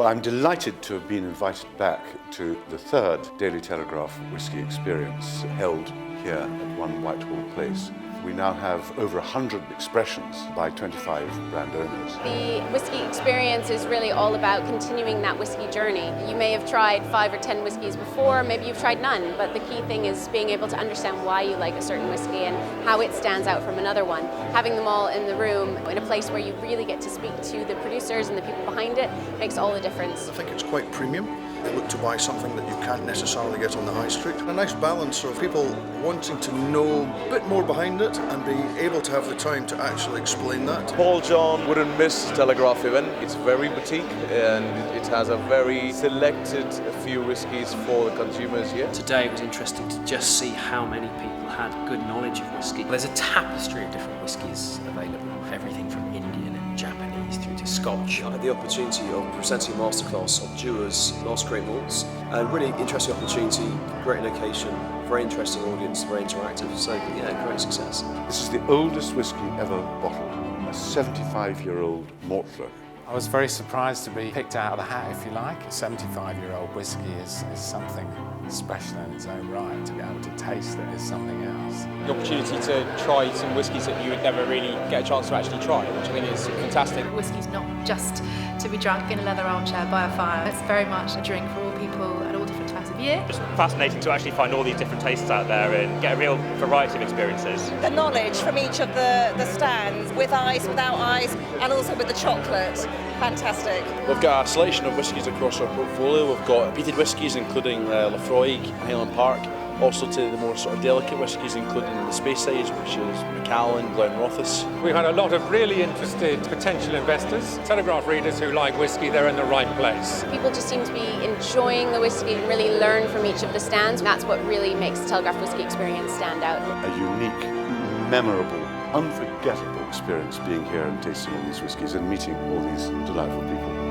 Well, I'm delighted to have been invited back to the third Daily Telegraph Whisky Experience held here at One Whitehall Place. We now have over 100 expressions by 25 brand owners. The Whisky Experience is really all about continuing that whisky journey. You may have tried 5 or 10 whiskies before, maybe you've tried none, but the key thing is being able to understand why you like a certain whiskey and how it stands out from another one. Having them all in the room, in a place where you really get to speak to the producers and the people behind it, makes all the difference. I think it's quite premium. They look to buy something that you can't necessarily get on the high street. A nice balance of people wanting to know a bit more behind it and be able to have the time to actually explain that. Paul John wouldn't miss Telegraph event. It's very boutique and it has a very selected few whiskies for the consumers here. Today it was interesting to just see how many people had good knowledge of whisky. There's a tapestry of different whiskies available, everything from Indian and Japanese through to Scotch. I had the opportunity of presenting a masterclass on Dewar's last great malts, and really interesting opportunity, great location, very interesting audience, very interactive, so yeah, great success. This is the oldest whisky ever bottled, a 75-year-old Mortlach. I was very surprised to be picked out of the hat, if you like. A 75-year-old whisky is something special in its own right. To be able to taste it is something else. The opportunity to try some whiskies that you would never really get a chance to actually try, which I think is fantastic. Whiskey's not just to be drunk in a leather armchair by a fire. It's very much a drink for all people at all different times of year. It's fascinating to actually find all these different tastes out there and get a real variety of experiences. The knowledge from each of the stands, with ice, without ice, and also with the chocolate. Fantastic. We've got a selection of whiskies across our portfolio. We've got peated whiskies including Lafroig, Highland Park, also to the more sort of delicate whiskies including the Speyside, which is Macallan, Glenrothes. We've had a lot of really interested potential investors, Telegraph readers who like whisky. They're in the right place. People just seem to be enjoying the whisky and really learn from each of the stands. That's what really makes the Telegraph Whisky Experience stand out. A unique, memorable, unforgettable experience being here and tasting all these whiskies and meeting all these delightful people.